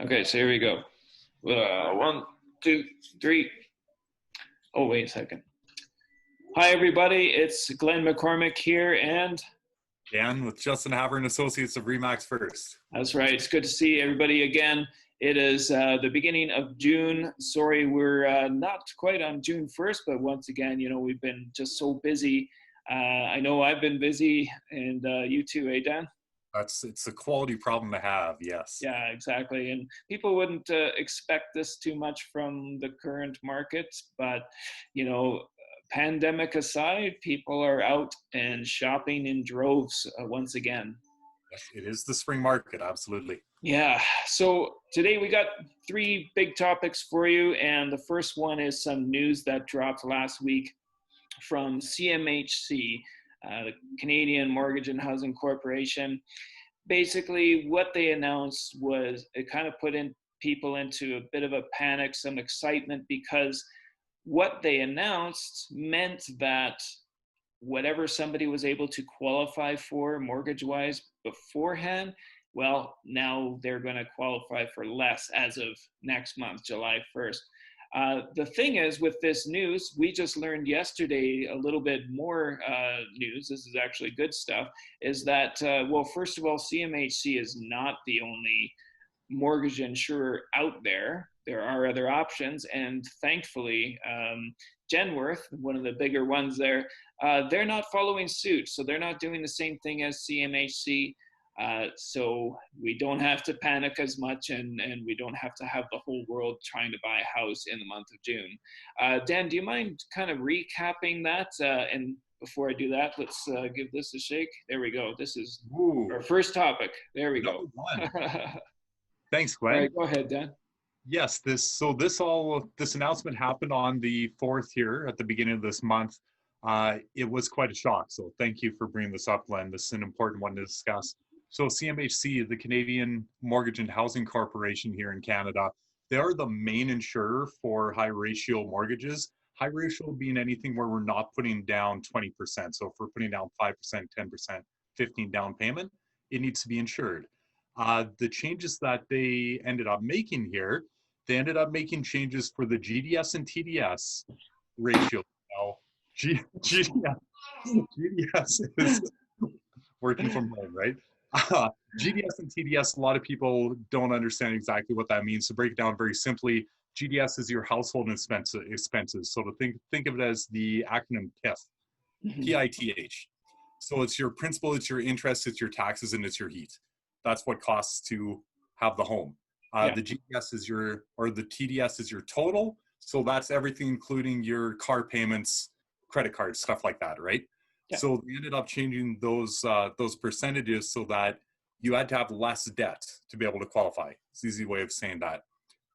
Okay, so here we go. One, two, three. Oh, wait a second. Hi, everybody. It's Glenn McCormick here, and Dan with Justin Haver and Associates of Remax First. that's right. It's good to see everybody again. It is the beginning of June. Sorry, we're not quite on June 1st, but once again, we've been just so busy. I know I've been busy, and you too, Dan? It's a quality problem to have, yes. Yeah, exactly. And people wouldn't expect this too much from the current market, but you know, pandemic aside, people are out and shopping in droves once again. Yes, it is the spring market, absolutely. Yeah. So today we got three big topics for you, and the first one is some news that dropped last week from CMHC, the Canadian Mortgage and Housing Corporation. Basically what they announced was it kind of put in people into a bit of a panic, some excitement, because what they announced meant that whatever somebody was able to qualify for mortgage wise beforehand, well, now they're going to qualify for less as of next month, July 1st. The thing is, with this news, we just learned yesterday a little bit more news. This is actually good stuff. Is that, well, first of all, CMHC is not the only mortgage insurer out there. There are other options. And thankfully, Genworth, one of the bigger ones there, they're not following suit. So they're not doing the same thing as CMHC. So we don't have to panic as much, and we don't have to have the whole world trying to buy a house in the month of June. Dan, do you mind kind of recapping that? And before I do that, let's give this a shake. There we go. This is our first topic. There we go. Thanks, Glenn. All right, go ahead, Dan. Yes, this announcement happened on the 4th here at the beginning of this month. It was quite a shock. So thank you for bringing this up, Glenn. This is an important one to discuss. So CMHC, the Canadian Mortgage and Housing Corporation here in Canada, they are the main insurer for high ratio mortgages. High ratio being anything where we're not putting down 20%. So if we're putting down 5%, 10%, 15% down payment, it needs to be insured. The changes that they ended up making here, they ended up making changes for the GDS and TDS ratio. Now, GDS is working from home, right? GDS and TDS, a lot of people don't understand exactly what that means. To break it down very simply, GDS is your household expenses. So to think of it as the acronym PITH, P-I-T-H. So it's your principal, it's your interest, it's your taxes, and it's your heat. That's what costs to have the home. The GDS is the TDS is your total. So that's everything, including your car payments, credit cards, stuff like that, right? Yeah. So they ended up changing those percentages so that you had to have less debt to be able to qualify. It's an easy way of saying that.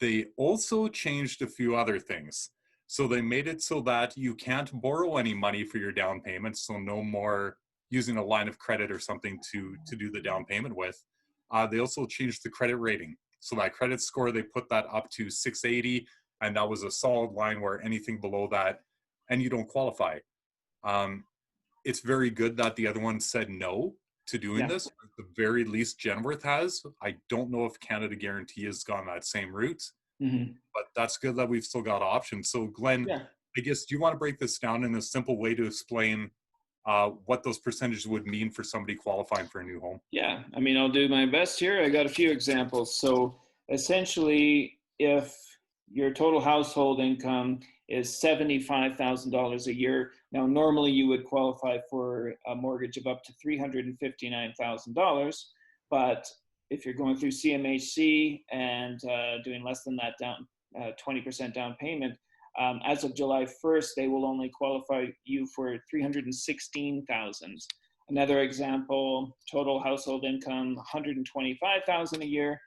They also changed a few other things. So they made it so that you can't borrow any money for your down payment. So no more using a line of credit or something to do the down payment with. They also changed the credit rating. So that credit score, they put that up to 680, and that was a solid line where anything below that, and you don't qualify. It's very good that the other one said no to doing this. At the very least, Genworth has. I don't know if Canada Guarantee has gone that same route, but that's good that we've still got options. So Glenn, I guess, do you want to break this down in a simple way to explain what those percentages would mean for somebody qualifying for a new home? Yeah, I mean, I'll do my best here. I got a few examples. So essentially, if your total household income is $75,000 a year, now normally you would qualify for a mortgage of up to $359,000, but if you're going through CMHC and doing less than that down, 20% down payment, as of July 1st, they will only qualify you for $316,000. Another example, total household income, $125,000 a year.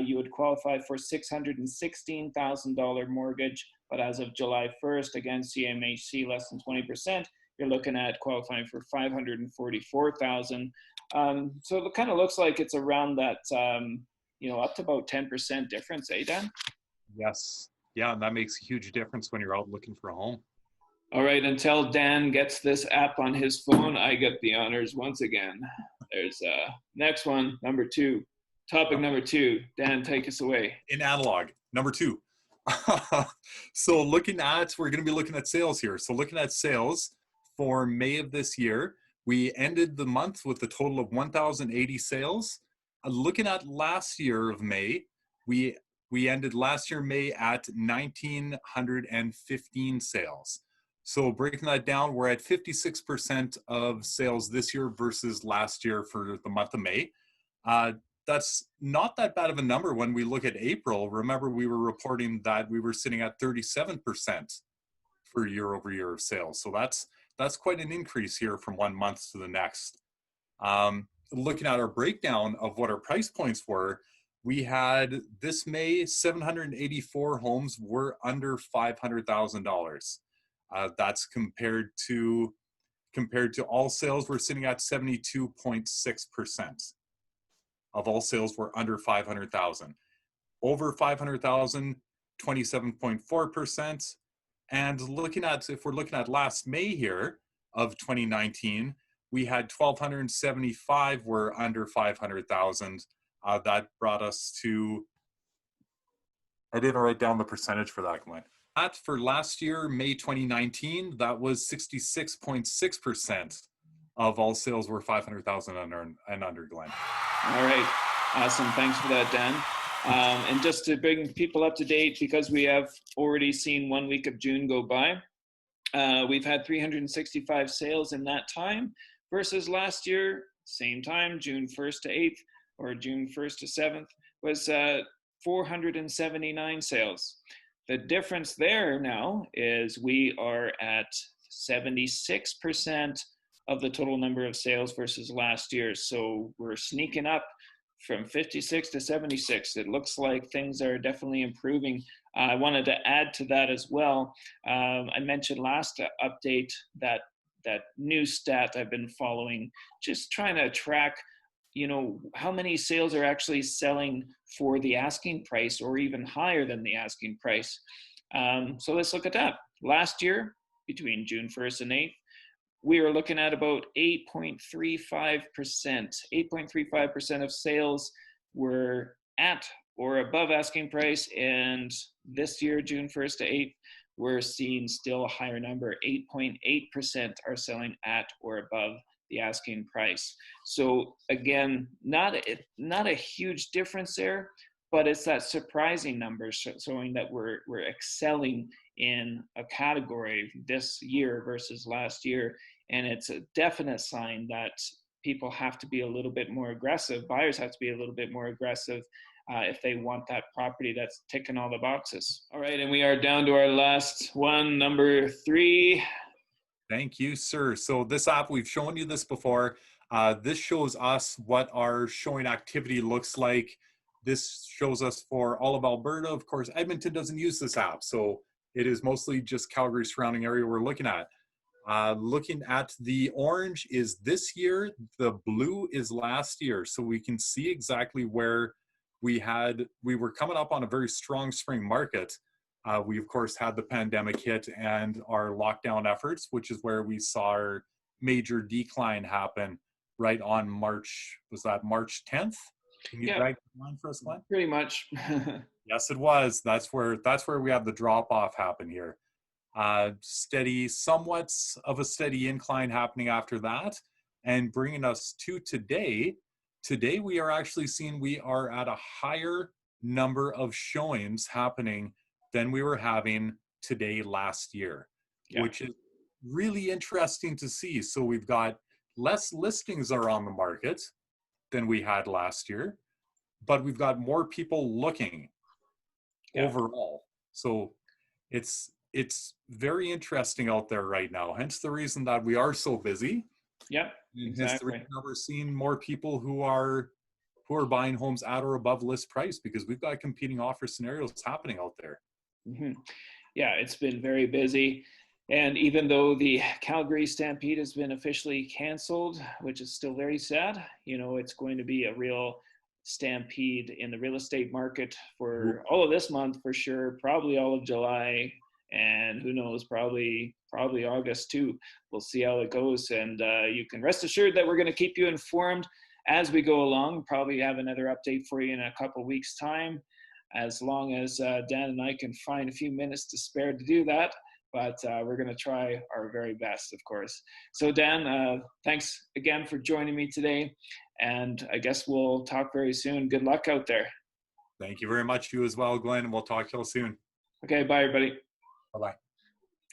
You would qualify for $616,000 mortgage, but as of July 1st, again, CMHC less than 20%, you're looking at qualifying for $544,000. So it kind of looks like it's around that, up to about 10% difference, Dan? Yes. Yeah, and that makes a huge difference when you're out looking for a home. All right, until Dan gets this app on his phone, I get the honors once again. There's next one, number 2. Topic number 2. Dan, take us away. In analog, number 2. So we're going to be looking at sales here. So looking at sales for May of this year, we ended the month with a total of 1,080 sales. Looking at last year of May, we ended last year May at 1,915 sales. So breaking that down, we're at 56% of sales this year versus last year for the month of May. That's not that bad of a number when we look at April. Remember, we were reporting that we were sitting at 37% for year over year of sales. So that's quite an increase here from one month to the next. Looking at our breakdown of what our price points were, we had this May, 784 homes were under $500,000. That's compared to all sales, we're sitting at 72.6%. Of all sales were under 500,000. Over 500,000, 27.4%. And if we're looking at last May here of 2019, we had 1,275 were under 500,000. That brought us to, I didn't write down the percentage for that, Glenn. That for last year, May 2019, that was 66.6% of all sales were 500,000 and under, Glenn. All right. Awesome. Thanks for that, Dan. And just to bring people up to date, because we have already seen 1 week of June go by, we've had 365 sales in that time versus last year, same time, June 1st to 8th or June 1st to 7th, was 479 sales. The difference there now is we are at 76% of the total number of sales versus last year. So we're sneaking up from 56 to 76. It looks like things are definitely improving. I wanted to add to that as well. I mentioned last update that new stat I've been following, just trying to track, how many sales are actually selling for the asking price or even higher than the asking price. So let's look at that. Last year, between June 1st and 8th, we were looking at about 8.35%. 8.35% of sales were at or above asking price. And this year, June 1st to 8th, we're seeing still a higher number. 8.8% are selling at or above the asking price. So again, not a huge difference there, but it's that surprising number showing that we're excelling in a category this year versus last year. And it's a definite sign that people have to be a little bit more aggressive. Buyers have to be a little bit more aggressive if they want that property that's ticking all the boxes. All right, and we are down to our last one, number 3. Thank you, sir. So this app, we've shown you this before. This shows us what our showing activity looks like. This shows us for all of Alberta. Of course, Edmonton doesn't use this app, so it is mostly just Calgary surrounding area we're looking at. Looking at the orange is this year, the blue is last year. So we can see exactly where we were coming up on a very strong spring market. We of course had the pandemic hit and our lockdown efforts, which is where we saw our major decline happen right on March 10th? Can you drag the line for us, Glenn? Pretty much. Yes, it was. That's where we have the drop off happen here. Somewhat of a steady incline happening after that, and bringing us to today. Today we are actually seeing we are at a higher number of showings happening than we were having today last year, which is really interesting to see. So we've got less listings are on the market than we had last year, but we've got more people looking overall. So it's very interesting out there right now. Hence the reason that we are so busy. Yep, exactly. Hence the reason that we're seeing more people who are buying homes at or above list price, because we've got competing offer scenarios happening out there. Mm-hmm. Yeah, it's been very busy. And even though the Calgary Stampede has been officially canceled, which is still very sad, it's going to be a real stampede in the real estate market for all of this month for sure, probably all of July, and who knows, probably August too. We'll see how it goes. And you can rest assured that we're going to keep you informed as we go along, probably have another update for you in a couple weeks' time, as long as Dan and I can find a few minutes to spare to do that. But we're going to try our very best, of course. So Dan, thanks again for joining me today. And I guess we'll talk very soon. Good luck out there. Thank you very much. You as well, Glenn. We'll talk to you soon. Okay, bye, everybody. Bye-bye.